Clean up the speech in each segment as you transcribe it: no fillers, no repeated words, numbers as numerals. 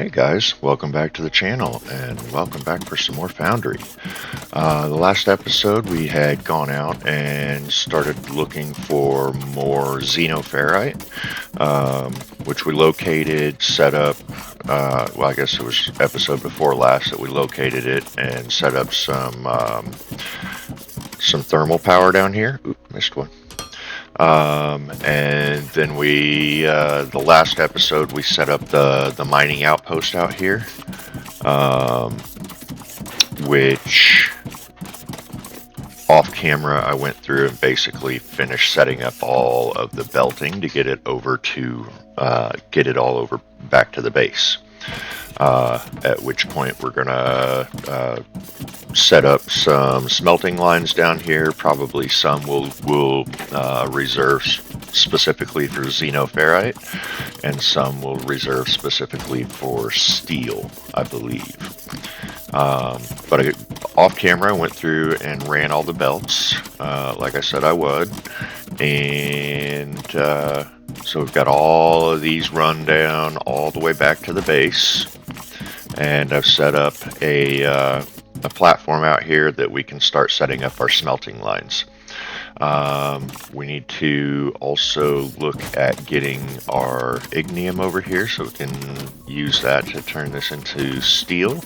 Hey guys, welcome back to the channel and welcome back for some more Foundry. The last episode we had gone out and started looking for more xenoferrite, which we located, set up, well I guess it was episode before last that we located it and set up some thermal power down here. Oop, missed one. And then the last episode, we set up the mining outpost out here, which off camera I went through and basically finished setting up all of the belting to get it over to, get it all over back to the base. At which point we're gonna set up some smelting lines down here. Probably some will reserve specifically for xenoferrite, and some will reserve specifically for steel, I believe. But off camera I went through and ran all the belts, like I said I would, and so we've got all of these run down all the way back to the base, and I've set up a platform out here that we can start setting up our smelting lines. We need to also look at getting our ignium over here so we can use that to turn this into steel,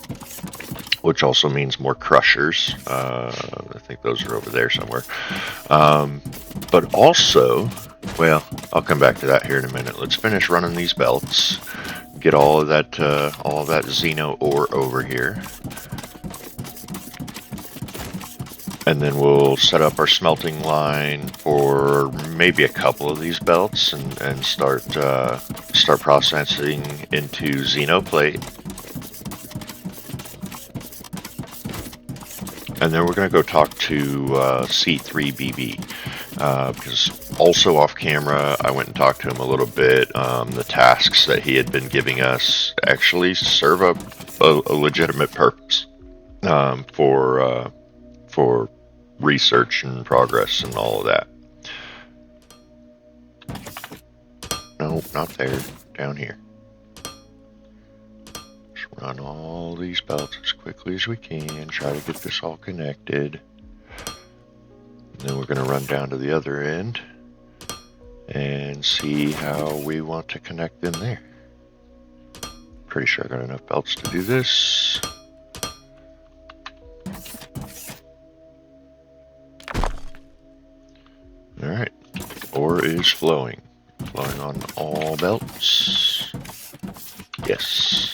which also means more crushers. I think those are over there somewhere. But also, well, I'll come back to that here in a minute. Let's finish running these belts, get all of that xeno ore over here, and then we'll set up our smelting line for maybe a couple of these belts and start processing into xenoplate. And then we're going to go talk to C3BB, because also off camera I went and talked to him a little bit. The tasks that he had been giving us actually serve a legitimate purpose for research and progress and all of that. No, not there. Down here. Just run all these belts as quickly as we can. Try to get this all connected. And then we're going to run down to the other end and see how we want to connect them there. Pretty sure I got enough belts to do this. Alright, ore is flowing. Flowing on all belts. Yes.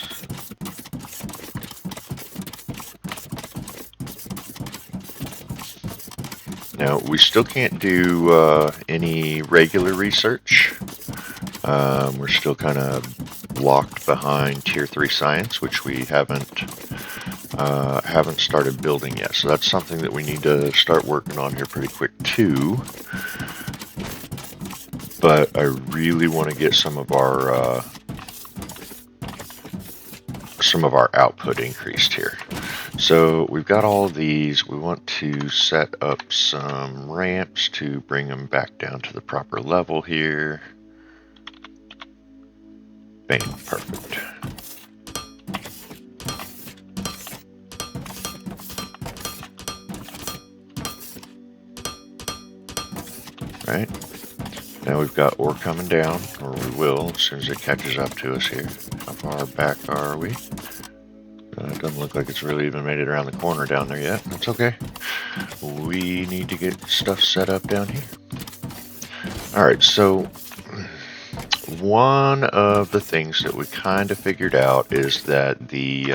Now, we still can't do any regular research. We're still kind of locked behind Tier 3 science, which we haven't started building yet. So that's something that we need to start working on here pretty quick too. But I really want to get some of our output increased here. So we've got all of these. We want to set up some ramps to bring them back down to the proper level here. Bam, perfect. Right. Now we've got ore coming down, or we will, as soon as it catches up to us here. How far back are we? It doesn't look like it's really even made it around the corner down there yet. That's okay. We need to get stuff set up down here. Alright, so one of the things that we kind of figured out is that the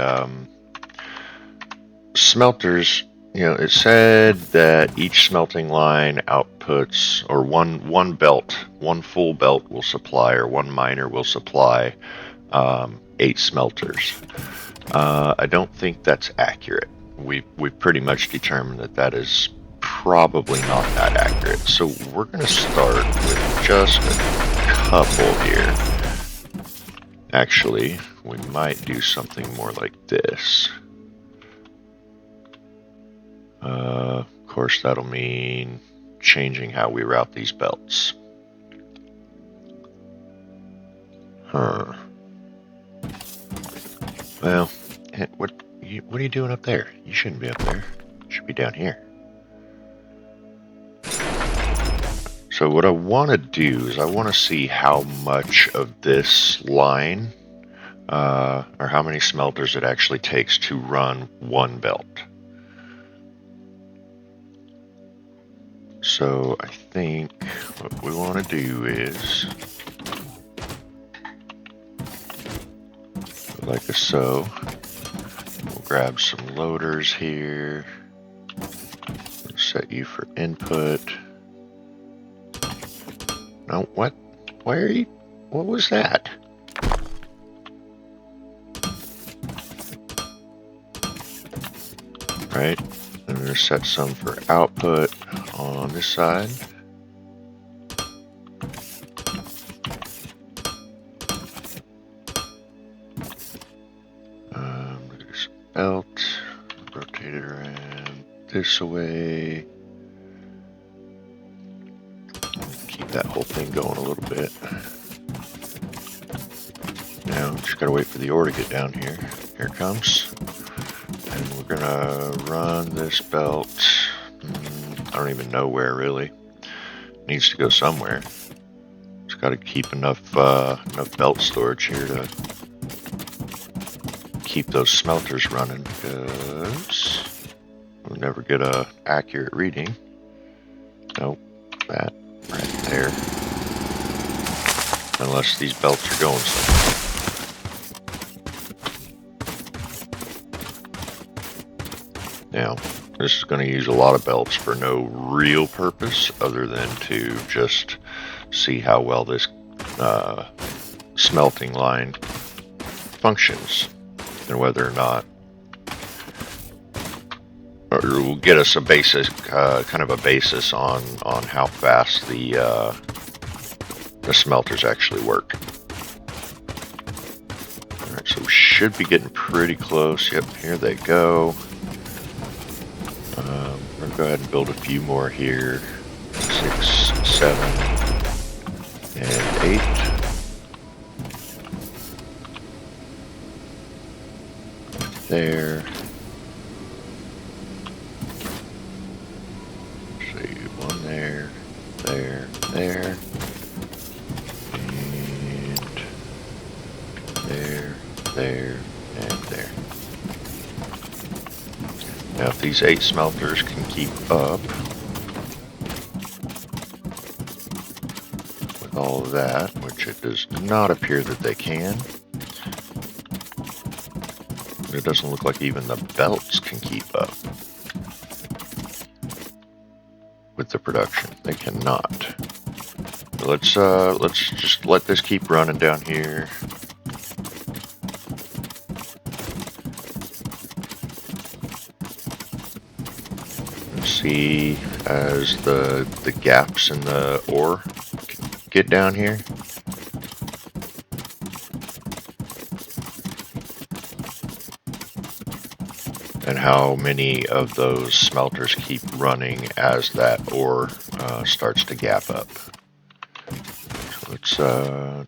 smelters, it said that each smelting line outputs, or one belt, one full belt will supply, or one miner will supply 8 smelters. I don't think that's accurate. We've pretty much determined that is probably not that accurate. So we're going to start with just a couple here. Actually, we might do something more like this. Of course, that'll mean changing how we route these belts. Well, what are you doing up there? You shouldn't be up there. You should be down here. So what I want to do is I want to see how much of this line, or how many smelters it actually takes to run one belt. So I think what we want to do is, like so, we'll grab some loaders here, set you for input. No, what? Why are you? What was that? Right, I'm going to set some for output on this side. Look at this belt, rotate it around this way. Keep that whole thing going a little bit. Now, just gotta wait for the ore to get down here. Here it comes. And we're gonna run this belt. I don't even know where really. It needs to go somewhere. Just gotta keep enough belt storage here to keep those smelters running, because we'll never get a accurate reading. Nope, that right there. Unless these belts are going somewhere. Now, this is going to use a lot of belts for no real purpose other than to just see how well this smelting line functions, and whether or not, or will get us a basic, kind of a basis on how fast the smelters actually work. All right, so we should be getting pretty close. Yep, here they go. We're gonna go ahead and build a few more here. 6, 7, and 8. There. See, one there, there, there, and there, there, and there. Now, if these 8 smelters can keep up with all of that, which it does not appear that they can, it doesn't look like even the belts can keep up with the production. They cannot. Let's just let this keep running down here. And see as the gaps in the ore get down here. And how many of those smelters keep running as that ore starts to gap up. So let's run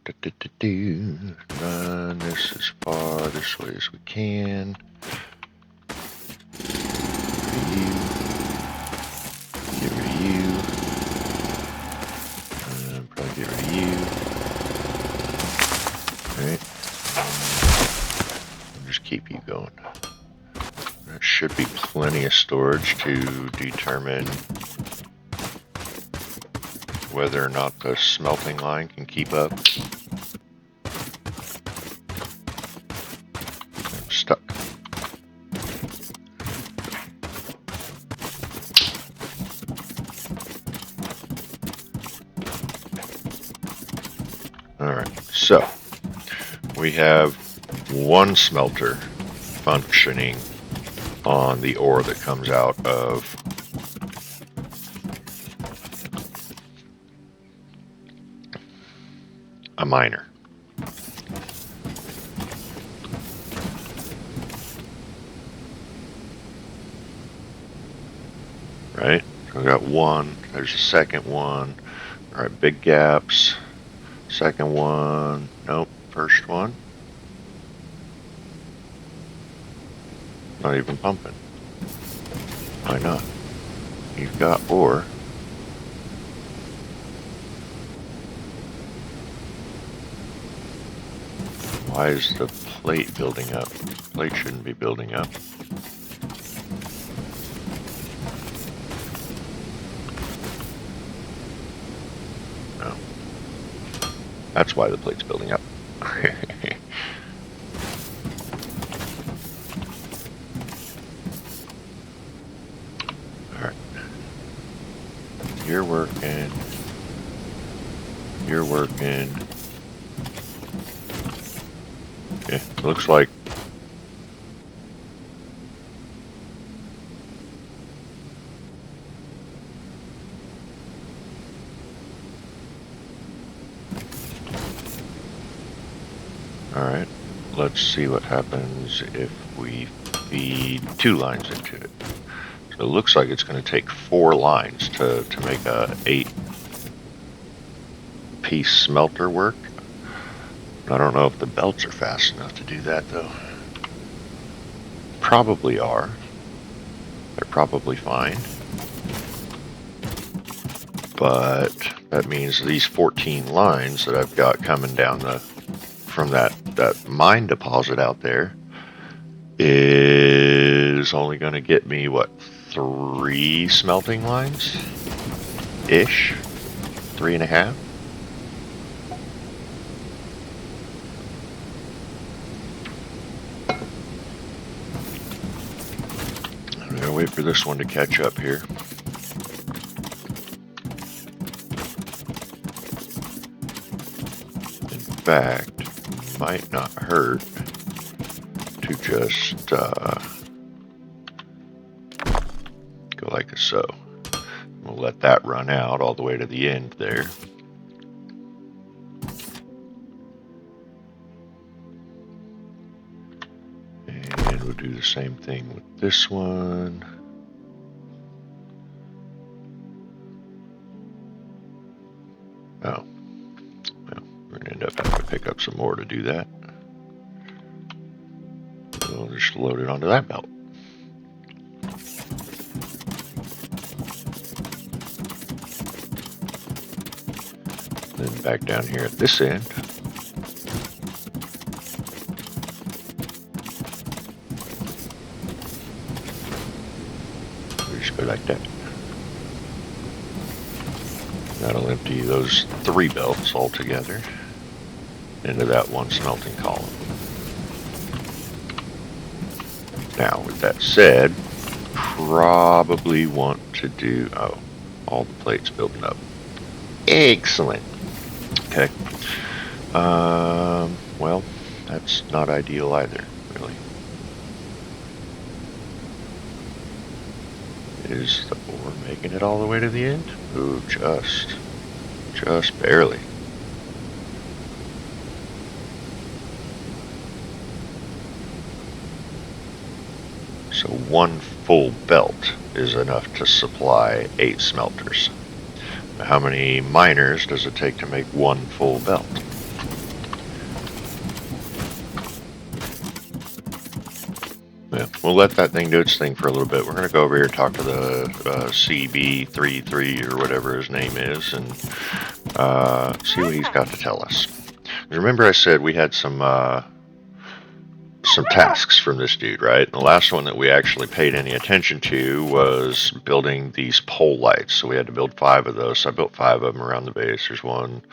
this as far this way as we can. Get rid of you. Probably get rid of you. Alright. Just keep you going. There should be plenty of storage to determine whether or not the smelting line can keep up. I'm stuck. Alright, so we have one smelter functioning on the ore that comes out of a miner. Right? So we got one, there's a second one. Alright, big gaps. Second one, nope, first one. not even pumping. Why not? You've got ore. Why is the plate building up? Plate shouldn't be building up. No. That's why the plate's building up. Alright. You're working. You're working. Yeah, looks like alright, let's see what happens if we feed 2 lines into it. So it looks like it's going to take 4 lines to make a 8-piece smelter work. I don't know if the belts are fast enough to do that, though. Probably are. They're probably fine. But that means these 14 lines that I've got coming down from that mine deposit out there is only going to get me, what, 3 smelting lines-ish? 3.5? I'm going to wait for this one to catch up here. In fact, it might not hurt to just go like so. We'll let that run out all the way to the end there. And we'll do the same thing with this one. Oh, well, we're gonna end up having to pick up some more to do that. We'll just load it onto that belt. Then back down here at this end. We just go like that. That'll empty those 3 belts altogether into that 1 smelting column. Now, with that said, probably want to do... Oh, all the plates building up. Excellent. Okay. Well, that's not ideal either, really. Is the ore making it all the way to the end? Ooh, just barely. So 1 full belt is enough to supply 8 smelters. Now, how many miners does it take to make 1 full belt? Yeah, we'll let that thing do its thing for a little bit. We're going to go over here and talk to the CB33 or whatever his name is and see what he's got to tell us. Remember I said we had some tasks from this dude, right? And the last one that we actually paid any attention to was building these pole lights. So we had to build 5 of those. So I built 5 of them around the base. There's 1,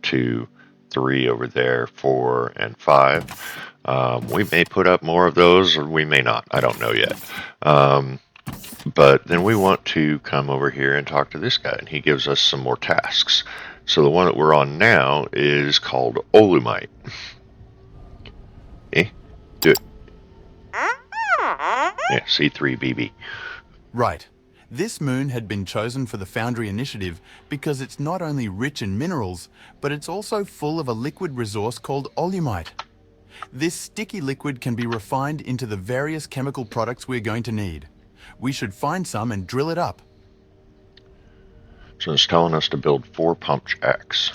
2, 3 over there, 4, and 5. We may put up more of those, or we may not. I don't know yet. But then we want to come over here and talk to this guy, and he gives us some more tasks. So the one that we're on now is called Olumite. Do it. Yeah, C3BB. Right. This moon had been chosen for the Foundry initiative because it's not only rich in minerals, but it's also full of a liquid resource called olumite. This sticky liquid can be refined into the various chemical products we're going to need. We should find some and drill it up. So it's telling us to build 4 pump jacks.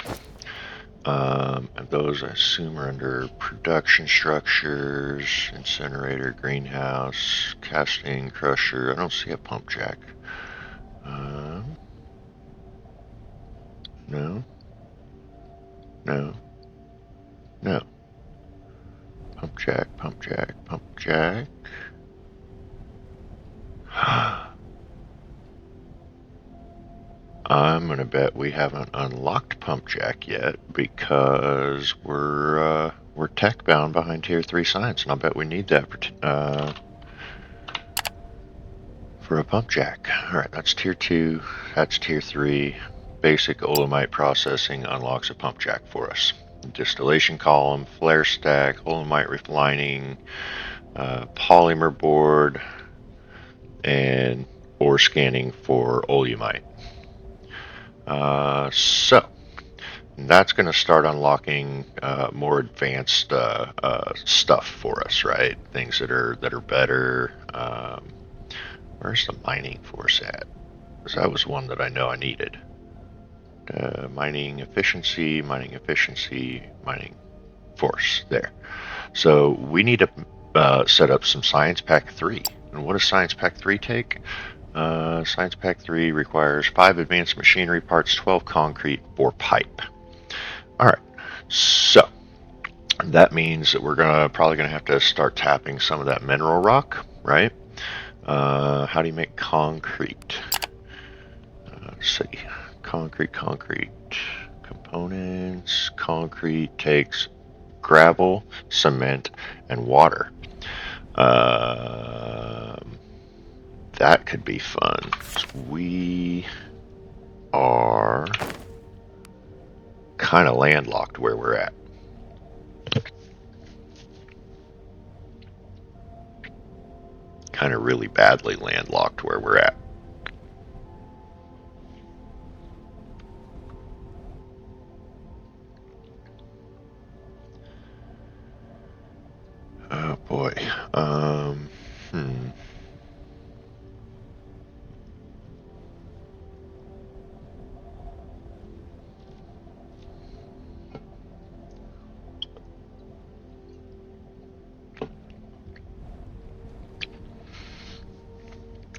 And those I assume are under production structures, incinerator, greenhouse, casting, crusher. I don't see a pump jack. No, no, no. Pump jack, pump jack, pump jack. I'm gonna bet we haven't unlocked pump jack yet because we're tech bound behind tier 3 science, and I'll bet we need that for a pump jack. Alright, that's tier 2, that's tier 3. Basic olemite processing unlocks a pump jack for us. Distillation column, flare stack, olemite refining, polymer board, and ore scanning for olemite. So that's going to start unlocking more advanced stuff for us, right? Things that are better. Where's the mining force at? Because that was one that I know I needed. Mining efficiency, mining force. There. So we need to set up some Science Pack 3. And what does Science Pack 3 take? Science Pack 3 requires 5 advanced machinery parts, 12 concrete, 4 pipe. Alright, so that means that we're probably gonna have to start tapping some of that mineral rock, right? How do you make concrete? Let's see. Concrete. Components. Concrete takes gravel, cement, and water. That could be fun. We are kind of landlocked where we're at. Kind of really badly landlocked where we're at. Oh boy.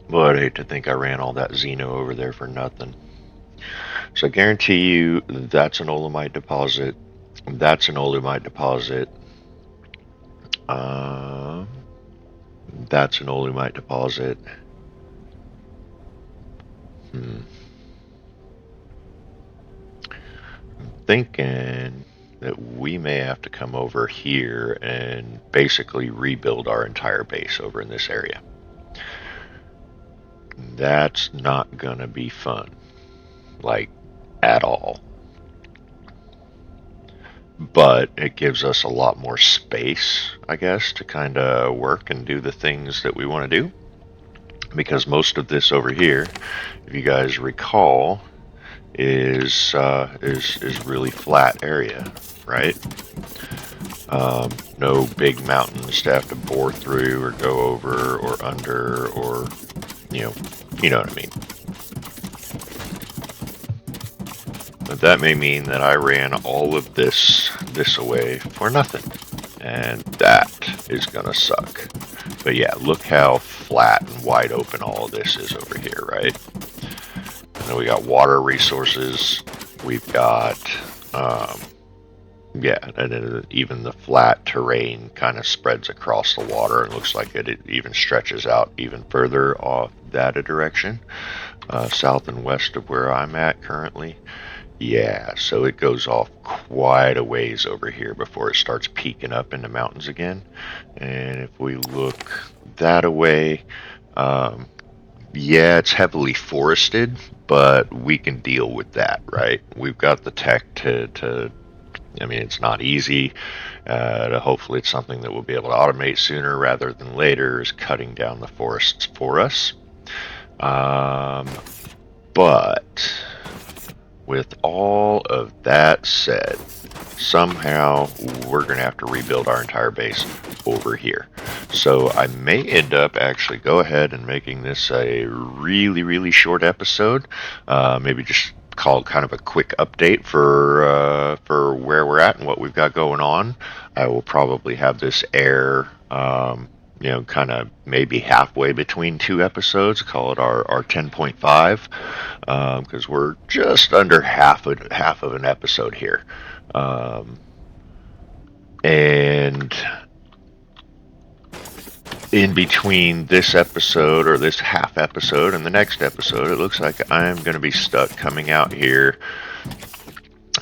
Well, I'd hate to think I ran all that Xeno over there for nothing. So I guarantee you that's an olemite deposit. That's an olemite deposit. That's an olemite deposit. I'm thinking that we may have to come over here and basically rebuild our entire base over in this area. That's not gonna be fun, like, at all. But it gives us a lot more space, I guess, to kind of work and do the things that we want to do. Because most of this over here, if you guys recall, is really flat area, right? No big mountains to have to bore through or go over or under, or you know what I mean. But that may mean that I ran all of this away for nothing, and that is gonna suck. But yeah, look how flat and wide open all of this is over here, right? And then we got water resources. We've got, yeah, and then even the flat terrain kind of spreads across the water and looks like it even stretches out even further off that direction, south and west of where I'm at currently. Yeah, so it goes off quite a ways over here before it starts peaking up in the mountains again. And if we look that away, yeah, it's heavily forested, but we can deal with that, right? We've got the tech to I mean, it's not easy. Hopefully it's something that we'll be able to automate sooner rather than later, is cutting down the forests for us. But with all of that said, somehow we're going to have to rebuild our entire base over here. So I may end up go ahead and making this a really, really short episode. Maybe just called kind of a quick update for where we're at and what we've got going on. I will probably have this air, kind of maybe halfway between two episodes. Call it our 10.5, because we're just under half of an episode here, and in between this episode or this half episode and the next episode, it looks like I'm going to be stuck coming out here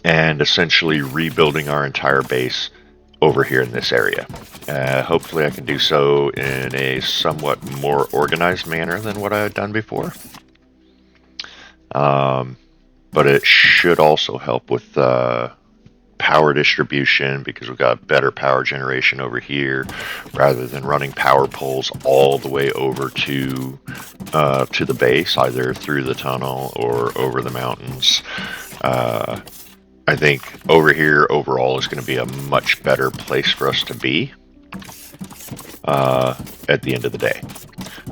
and essentially rebuilding our entire base over here in this area. Hopefully I can do so in a somewhat more organized manner than what I had done before. But it should also help with power distribution, because we've got better power generation over here rather than running power poles all the way over to the base, either through the tunnel or over the mountains. I think over here overall is going to be a much better place for us to be at the end of the day.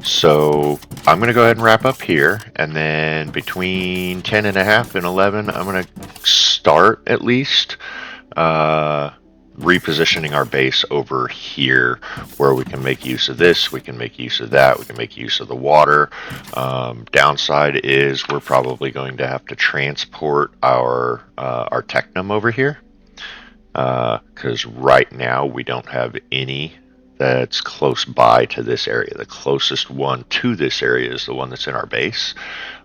So I'm going to go ahead and wrap up here, and then between 10.5 and 11, I'm going to start at least repositioning our base over here, where we can make use of this, we can make use of that, we can make use of the water. Downside is we're probably going to have to transport our Technum over here, because right now we don't have any that's close by to this area. The closest one to this area is the one that's in our base,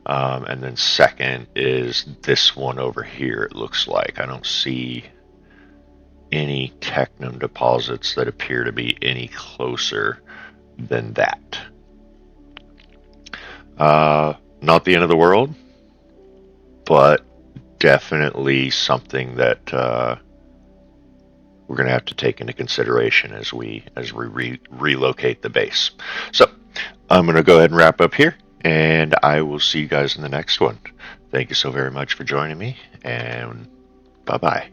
and then second is this one over here. It looks like I don't see any Technum deposits that appear to be any closer than that. Not the end of the world, but definitely something that we're going to have to take into consideration as we relocate the base. So I'm going to go ahead and wrap up here, and I will see you guys in the next one. Thank you so very much for joining me, and bye-bye.